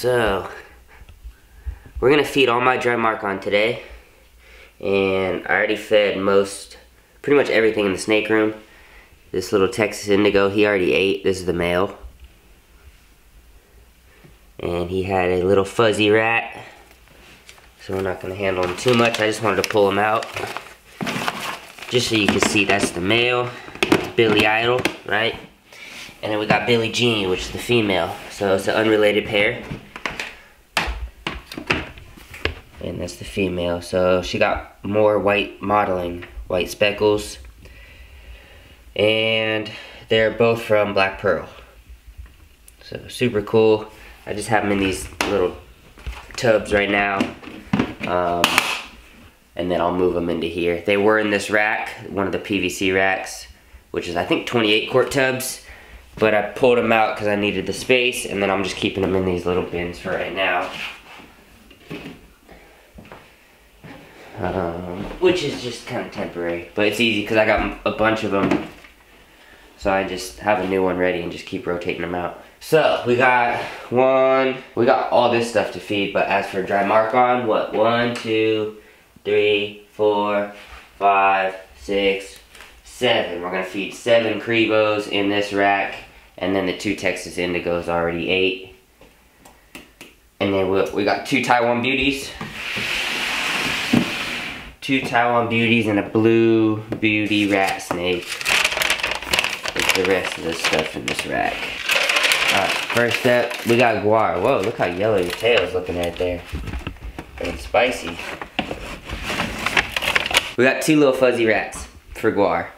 So, we're gonna feed all my Drymarchon today. And I already fed pretty much everything in the snake room. This little Texas Indigo, he already ate. This is the male. And he had a little fuzzy rat. So we're not gonna handle him too much. I just wanted to pull him out. Just so you can see that's the male. That's Billy Idol, right? And then we got Billie Jean, which is the female. So it's an unrelated pair. And that's the female. So she got more white modeling, white speckles. And they're both from Black Pearl. So super cool. I just have them in these little tubs right now. And then I'll move them into here. They were in this rack, one of the PVC racks, which is I think 28 quart tubs. But I pulled them out because I needed the space, and then I'm just keeping them in these little bins for right now. Which is just kind of temporary, but it's easy because I got a bunch of them. So I just have a new one ready and just keep rotating them out. So we got all this stuff to feed, but as for Drymarchon, what? 1, 2, 3, 4, 5, 6, 7. We're gonna feed 7 Cribos in this rack, and then the 2 Texas Indigos already ate. And then we got 2 Taiwan Beauties. 2 Taiwan Beauties and a blue beauty rat snake. With the rest of the stuff in this rack. Alright, first up, we got Guar. Whoa, look how yellow your tail is looking at there. And spicy. We got 2 little fuzzy rats for Guar.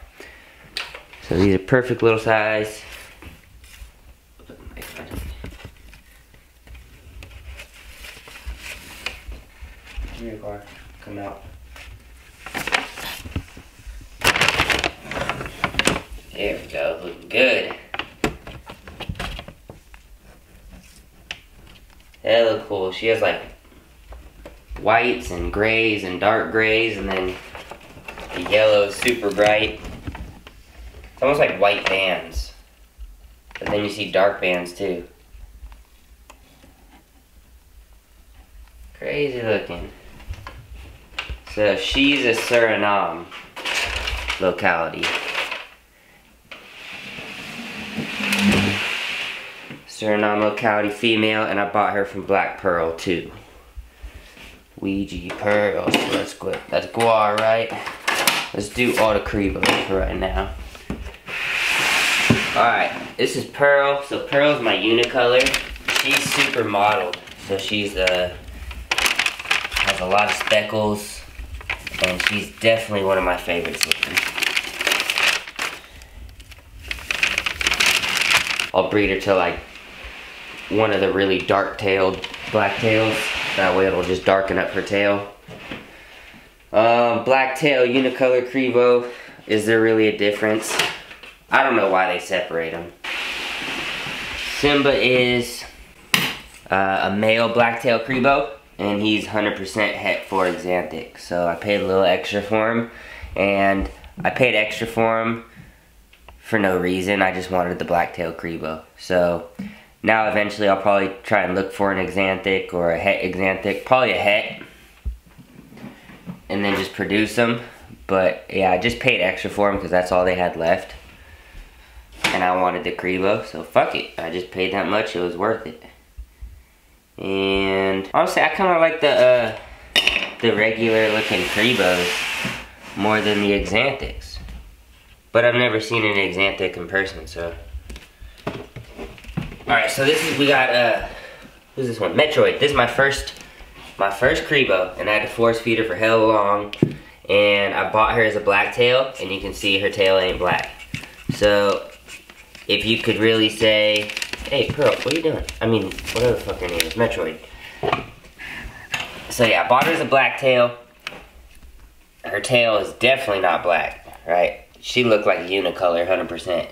So these are perfect little size. Here, Guar, come out. There we go, looking good. They look cool. She has like whites and grays and dark grays, and then the yellow is super bright. It's almost like white bands. But then you see dark bands too. Crazy looking. So she's a Suriname locality. Suriname locality female, and I bought her from Black Pearl too. Ouija Pearl, so that's good. That's Guar, right? Let's do all the Cribos for right now. Alright, this is Pearl. So Pearl's my unicolor. She's super modeled. So she's has a lot of speckles, and she's definitely one of my favorites looking. I'll breed her to like one of the really dark-tailed black tails. That way it'll just darken up her tail. Black tail unicolor Cribo. Is there really a difference? I don't know why they separate them. Simba is a male black-tail Cribo, and he's 100% het for Xanthic. So I paid a little extra for him, and I paid extra for him for no reason. I just wanted the black-tail Cribo. So now eventually I'll probably try and look for an Xanthic or a het Xanthic, probably a het, and then just produce them. But yeah, I just paid extra for them because that's all they had left. And I wanted the Cribo, so fuck it. I just paid that much, it was worth it. And honestly, I kind of like the regular looking Cribos more than the Xanthics. But I've never seen an Xanthic in person, so. Alright, so we got, who's this one? Metroid. This is my first Cribo, and I had to force feed her for hell long. And I bought her as a black tail, and you can see her tail ain't black. So, if you could really say, hey Pearl, what are you doing? I mean, whatever the fuck her name is, Metroid. So yeah, I bought her as a black tail. Her tail is definitely not black, right? She looked like a unicolor, 100%.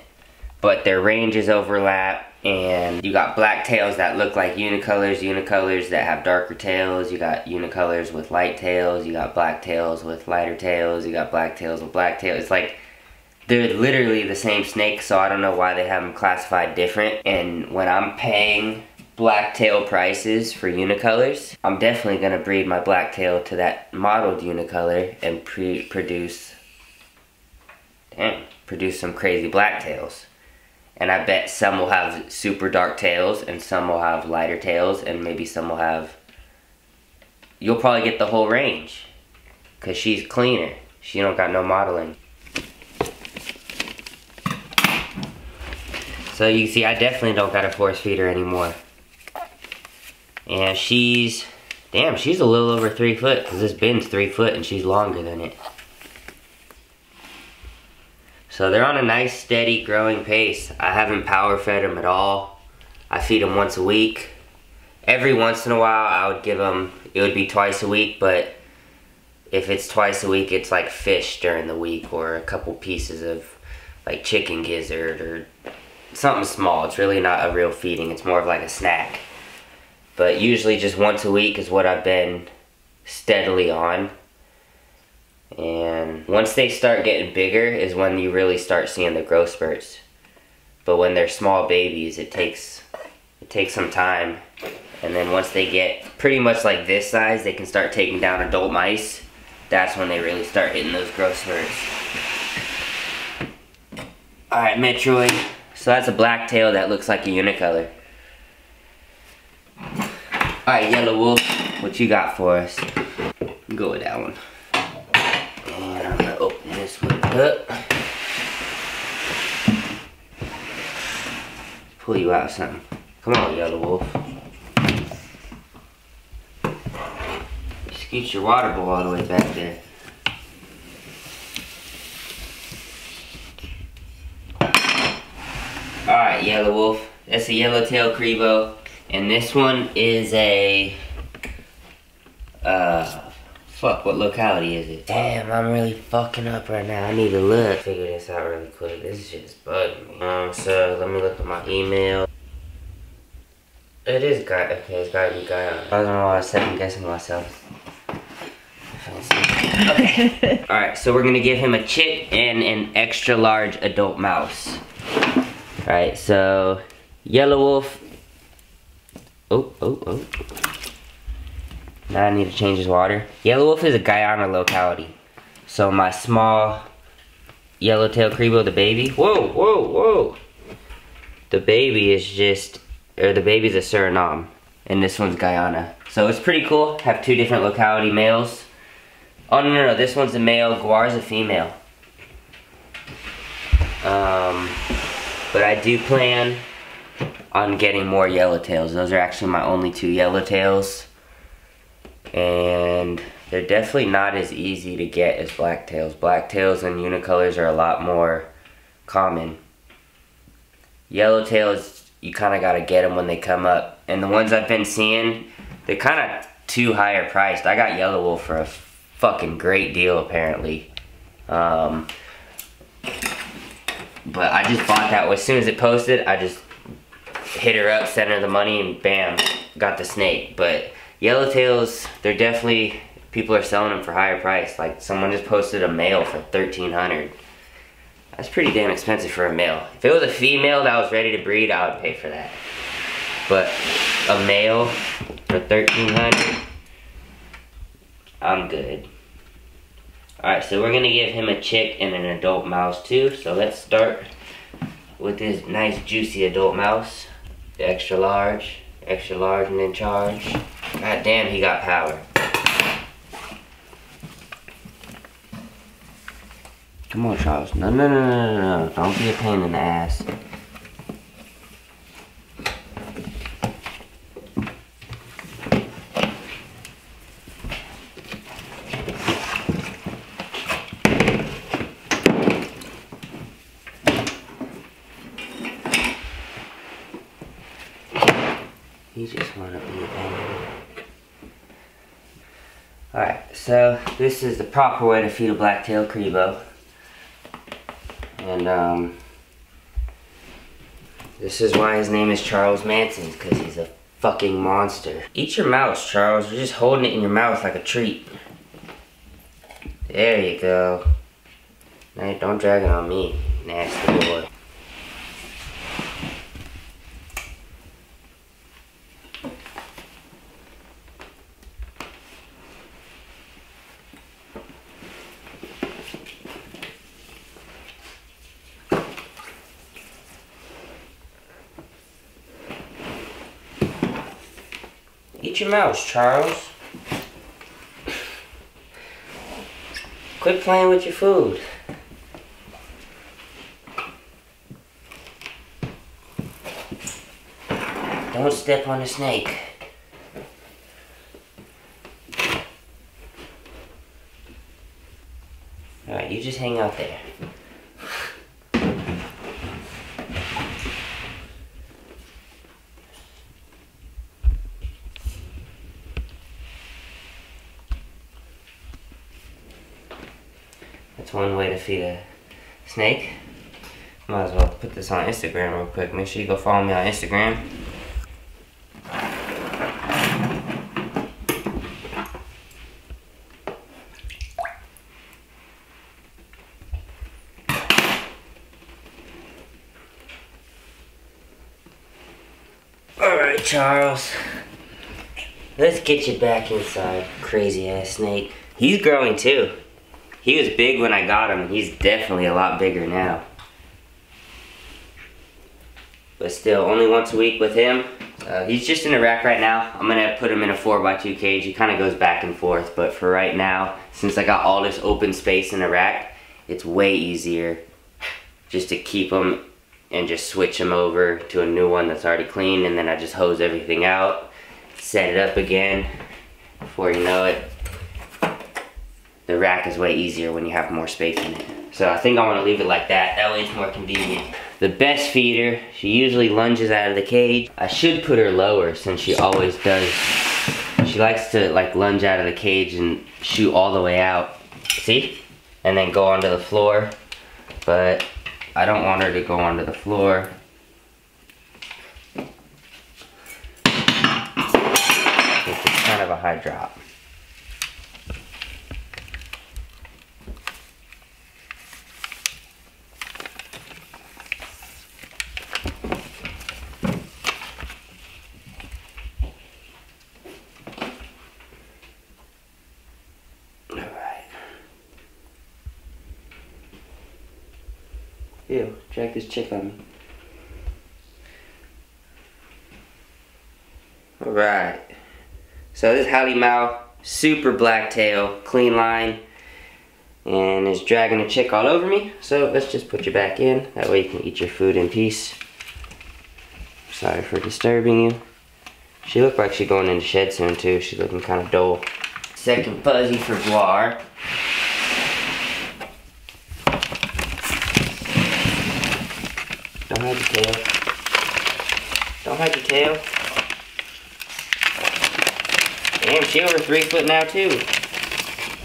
But their ranges overlap, and you got black tails that look like unicolors that have darker tails, you got unicolors with light tails, you got black tails with lighter tails, you got black tails with black tails. It's like, they're literally the same snake, so I don't know why they have them classified different. And when I'm paying blacktail prices for unicolors. I'm definitely gonna breed my blacktail to that modeled unicolor and produce some crazy blacktails. And I bet some will have super dark tails and some will have lighter tails and maybe some will have, you'll probably get the whole range because she's cleaner. She don't got no modeling. So you see, I definitely don't got a force feed her anymore. And she's a little over 3 foot because this bin's 3 foot and she's longer than it. So they're on a nice steady growing pace. I haven't power fed them at all. I feed them once a week. Every once in a while I would give them, it would be twice a week, but if it's twice a week it's like fish during the week or a couple pieces of like chicken gizzard or something small. It's really not a real feeding, it's more of like a snack. But usually just once a week is what I've been steadily on. And once they start getting bigger is when you really start seeing the growth spurts. But when they're small babies, it takes some time. And then once they get pretty much like this size, they can start taking down adult mice. That's when they really start hitting those growth spurts. Alright, Metroid. So that's a blacktail that looks like a unicolor. Alright, Yellow Wolf, what you got for us? Go with that one. And I'm gonna open this one up. Pull you out something. Come on, Yellow Wolf. Scoot your water bowl all the way back there. Alright, Yellow Wolf. That's a yellowtail Cribo. And this one is a, fuck, what locality is it? Damn, I'm really fucking up right now. I need to look. Figure this out really quick. This is just bugging me. So let me look at my email. It is okay, it's gotta be Guyana. I don't know why I was second guessing myself. Okay. Alright, so we're gonna give him a chick and an extra large adult mouse. Alright, so Yellow Wolf. Oh. Now I need to change his water. Yellow Wolf is a Guyana locality. So my small yellowtail Cribo, the baby. Whoa. The baby is the baby's a Suriname. And this one's Guyana. So it's pretty cool. Have two different locality males. Oh no, this one's a male, Guar's a female. But I do plan on getting more yellowtails. Those are actually my only two yellowtails. And they're definitely not as easy to get as blacktails. Blacktails and unicolors are a lot more common. Yellowtails, you kind of got to get them when they come up. And the ones I've been seeing, they're kind of too higher priced. I got Yellow Wolf for a fucking great deal apparently. But I just bought that. As soon as it posted, I just hit her up, sent her the money, and bam, got the snake. But yellowtails, they're definitely, people are selling them for higher price. Like someone just posted a male for $1,300. That's pretty damn expensive for a male. If it was a female that was ready to breed, I would pay for that. But a male for $1,300, I'm good. Alright, so we're gonna give him a chick and an adult mouse too. So let's start with this nice juicy adult mouse. The extra large and in charge. God damn, he got power. Come on, Charles. No. Don't be a pain in the ass. You just want to be a pain. Alright, so this is the proper way to feed a blacktail Cribo. And this is why his name is Charles Manson, because he's a fucking monster. Eat your mouse, Charles. You're just holding it in your mouth like a treat. There you go. Now don't drag it on me, nasty boy. Eat your mouse, Charles. Quit playing with your food. Don't step on the snake. Alright, you just hang out there. That's one way to feed a snake. Might as well put this on Instagram real quick. Make sure you go follow me on Instagram. Alright, Charles. Let's get you back inside, crazy ass snake. He's growing too. He was big when I got him. He's definitely a lot bigger now. But still, only once a week with him. He's just in a rack right now. I'm gonna put him in a 4x2 cage. He kind of goes back and forth, but for right now, since I got all this open space in the rack, it's way easier just to keep him and just switch him over to a new one that's already clean, and then I just hose everything out, set it up again. Before you know it, the rack is way easier when you have more space in it. So I think I want to leave it like that. That way it's more convenient. The best feeder, she usually lunges out of the cage. I should put her lower since she always does. She likes to like lunge out of the cage and shoot all the way out. See? And then go onto the floor. But I don't want her to go onto the floor. It's kind of a high drop. Ew, drag this chick on me. Alright. So this Howdy Mow, super black tail, clean line, and is dragging a chick all over me. So let's just put you back in. That way you can eat your food in peace. Sorry for disturbing you. She looked like she's going in the shed soon too. She's looking kind of dull. Second fuzzy for Guar. Don't hide your tail. Don't hide your tail. Damn, she over 3 foot now too.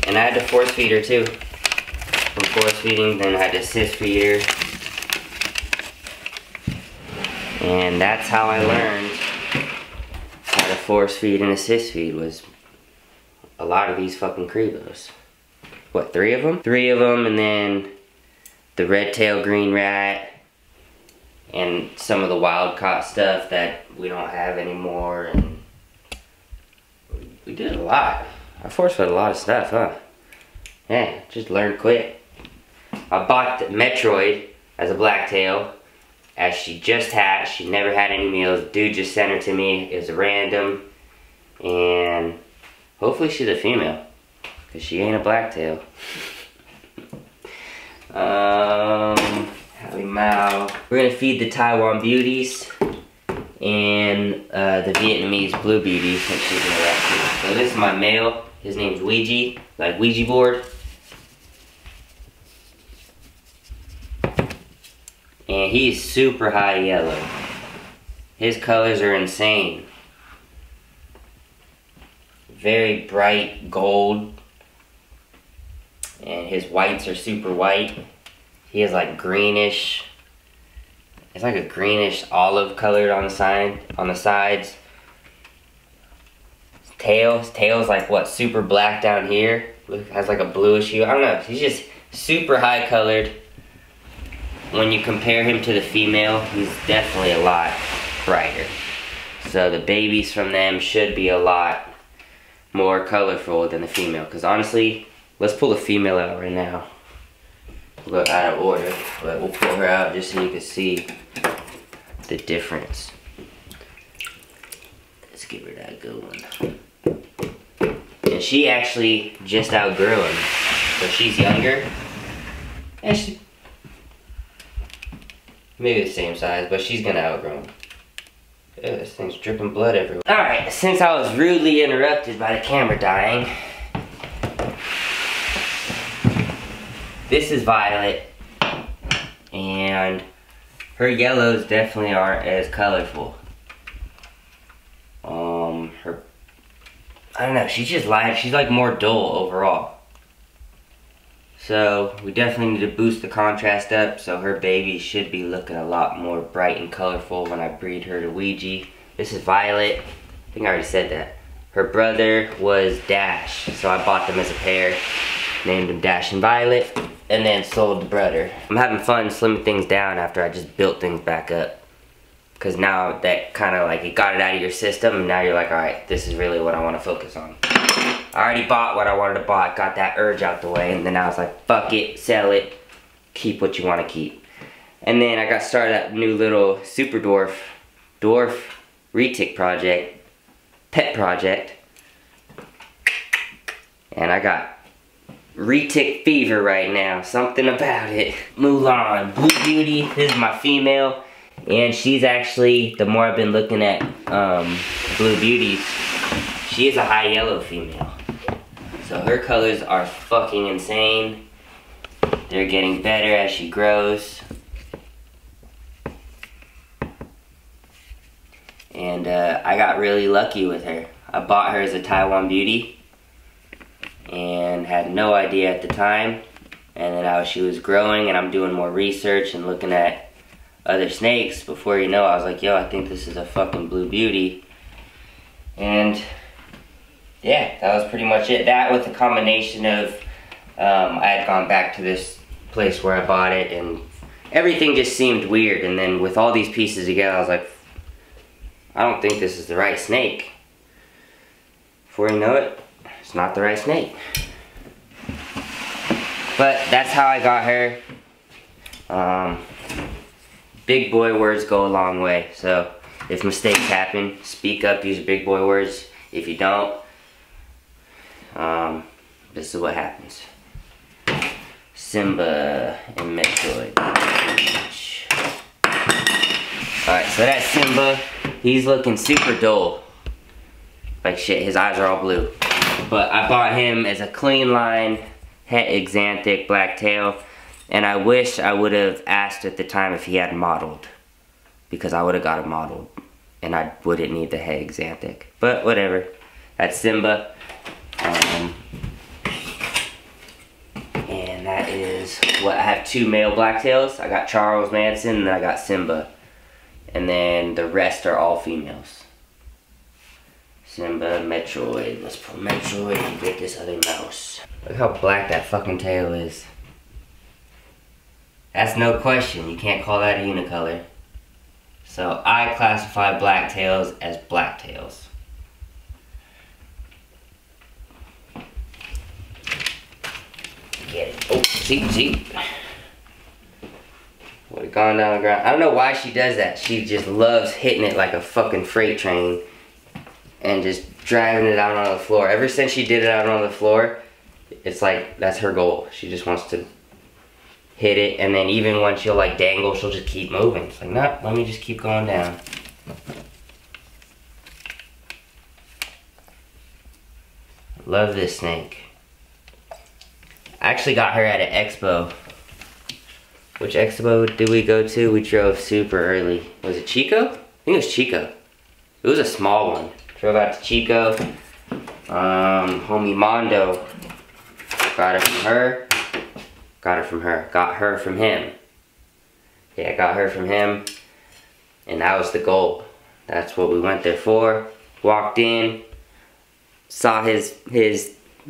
And I had to force feed her too. From force feeding, then I had to assist feed her. And that's how I learned how to force feed and assist feed, was a lot of these fucking Cribos. What, 3 of them? 3 of them, and then the red tail green rat, and some of the wild caught stuff that we don't have anymore, and we did a lot. I force fed a lot of stuff, huh? Yeah, just learned quick. I bought the Metroid as a blacktail, as she just hatched. She never had any meals. Dude just sent her to me. It was random, and hopefully she's a female, because she ain't a blacktail. Howdy Mow. We're gonna feed the Taiwan beauties and the Vietnamese blue beauties since she's in the rack too. So this is my male. His name's Ouija, like Ouija board. And he's super high yellow. His colors are insane. Very bright gold. And his whites are super white. He is like greenish. It's like a greenish olive colored on the side, on the sides. His tail's like what, super black down here. Has like a bluish hue. I don't know. He's just super high colored. When you compare him to the female, he's definitely a lot brighter. So the babies from them should be a lot more colorful than the female. Because honestly, let's pull the female out right now. We'll go out of order, but we'll pull her out just so you can see the difference. Let's give her that good one. And she actually just outgrew him. So she's younger. And she, maybe the same size, but she's gonna outgrow him. Yeah, this thing's dripping blood everywhere. Alright, since I was rudely interrupted by the camera dying, this is Violet, and her yellows definitely aren't as colorful. I don't know, she's just light, she's like more dull overall. So we definitely need to boost the contrast up, so her baby should be looking a lot more bright and colorful when I breed her to Ouija. This is Violet. I think I already said that. Her brother was Dash, so I bought them as a pair, named them Dash and Violet, and then sold the brother. I'm having fun slimming things down after I just built things back up. Because now that kind of like, it got it out of your system, and now you're like, alright, this is really what I want to focus on. I already bought what I wanted to buy, got that urge out the way, and then I was like, fuck it, sell it, keep what you want to keep. And then I got started that new little super dwarf retic project, pet project, and I got retic fever right now, something about it. Mulan, Blue Beauty, this is my female, and she's actually, the more I've been looking at Blue Beauties, she is a high yellow female. So her colors are fucking insane. They're getting better as she grows. And I got really lucky with her. I bought her as a Taiwan Beauty and had no idea at the time. And then she was growing, and I'm doing more research and looking at other snakes. Before you know, I was like, yo, I think this is a fucking Blue Beauty. And yeah, that was pretty much it. That with a combination of, I had gone back to this place where I bought it, and everything just seemed weird. And then with all these pieces together, I was like, I don't think this is the right snake. Before you know it, it's not the right snake. But that's how I got her. Big boy words go a long way. So if mistakes happen, speak up, use big boy words. If you don't, this is what happens. Simba and Metroid. Alright, so that's Simba. He's looking super dull. Like shit, his eyes are all blue. But I bought him as a clean line, het exanthic black tail. And I wish I would have asked at the time if he had modeled. Because I would have got him modeled. And I wouldn't need the het exanthic. But whatever. That's Simba. And that is what I have, 2 male blacktails. I got Charles Manson, and then I got Simba. And then the rest are all females. Simba, Metroid. Let's pull Metroid and get this other mouse. Look how black that fucking tail is. That's no question. You can't call that a unicolor. So I classify blacktails as blacktails. Get it. Oh, see. Would have gone down the ground. I don't know why she does that. She just loves hitting it like a fucking freight train and just driving it out on the floor. Ever since she did it out on the floor, it's like that's her goal. She just wants to hit it, and then even when she'll like dangle, she'll just keep moving. It's like, no, let me just keep going down. Love this snake. I actually got her at an expo. Which expo did we go to? We drove super early. Was it Chico? I think it was Chico. It was a small one. Drove out to Chico. Homie Mondo. Got it from her. Got it from her. Got her from him. Yeah, got her from him. And that was the goal. That's what we went there for. Walked in. Saw his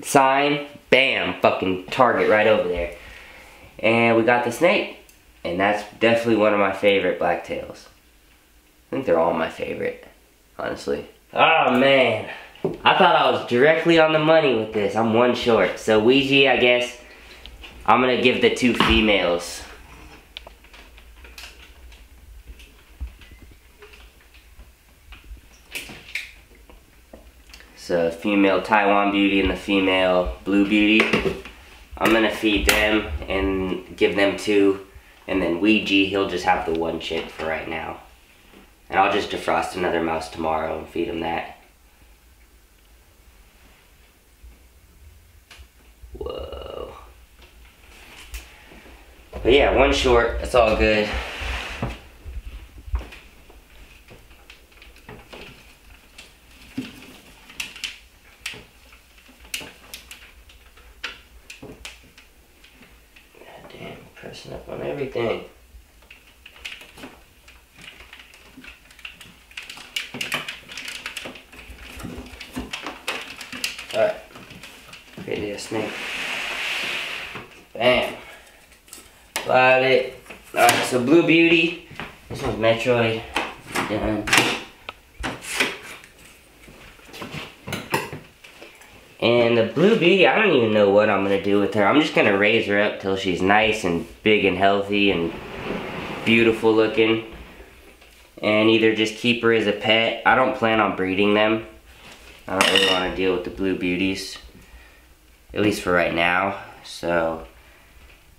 sign. Bam. Fucking target right over there. And we got the snake. And that's definitely one of my favorite blacktails. I think they're all my favorite. Honestly. Oh man. I thought I was directly on the money with this. I'm one short. So Ouija, I guess, I'm gonna give the 2 females. It's a female Taiwan Beauty and the female Blue Beauty. I'm gonna feed them and give them 2, and then Ouija, he'll just have the 1 chick for right now. And I'll just defrost another mouse tomorrow and feed him that. Whoa. But yeah, 1 short, it's all good. Goddamn, pressing up on everything. Alright, create a snake. Bam. Got it. Alright, so Blue Beauty. This one's Metroid. Done. And the Blue Beauty, I don't even know what I'm going to do with her. I'm just going to raise her up till she's nice and big and healthy and beautiful looking. And either just keep her as a pet. I don't plan on breeding them. I don't really want to deal with the Blue Beauties, at least for right now. So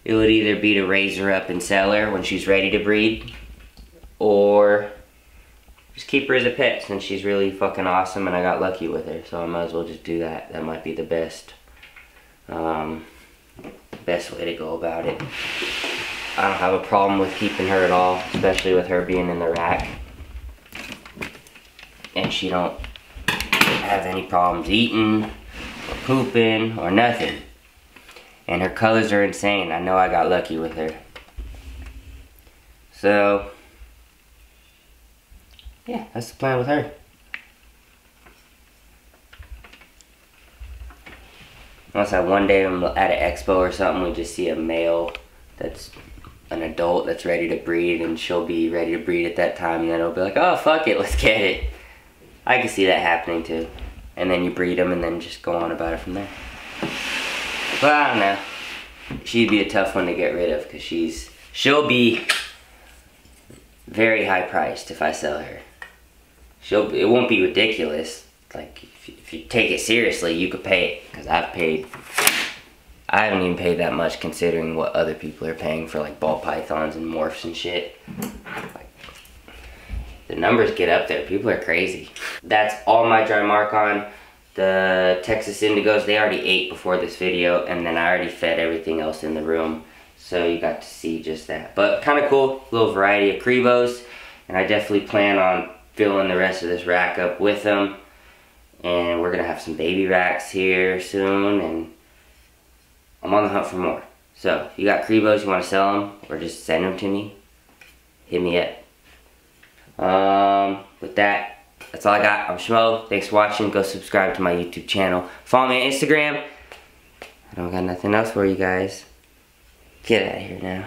it would either be to raise her up and sell her when she's ready to breed, or just keep her as a pet since she's really fucking awesome and I got lucky with her. So I might as well just do that. That might be the best way to go about it. I don't have a problem with keeping her at all, especially with her being in the rack. And she don't have any problems eating or pooping or nothing. And her colors are insane. I know I got lucky with her. So yeah, that's the plan with her. Unless I one day I'm at an expo or something, we just see a male that's an adult that's ready to breed, and she'll be ready to breed at that time, and then it'll be like, oh fuck it, let's get it. I can see that happening too. And then you breed them and then just go on about it from there. But I don't know. She'd be a tough one to get rid of because she'll be very high priced if I sell her. It won't be ridiculous. Like if you take it seriously, you could pay it, because I haven't even paid that much considering what other people are paying for like ball pythons and morphs and shit. Like, the numbers get up there. People are crazy. That's all my Drymarchon. The Texas Indigos, they already ate before this video, and then I already fed everything else in the room. So you got to see just that. But kind of cool, little variety of Cribos. And I definitely plan on filling the rest of this rack up with them. And we're going to have some baby racks here soon. And I'm on the hunt for more. So if you got Cribos, you want to sell them, or just send them to me, hit me up. With that, that's all I got. I'm Shmoe. Thanks for watching. Go subscribe to my YouTube channel. Follow me on Instagram. I don't got nothing else for you guys. Get out of here now.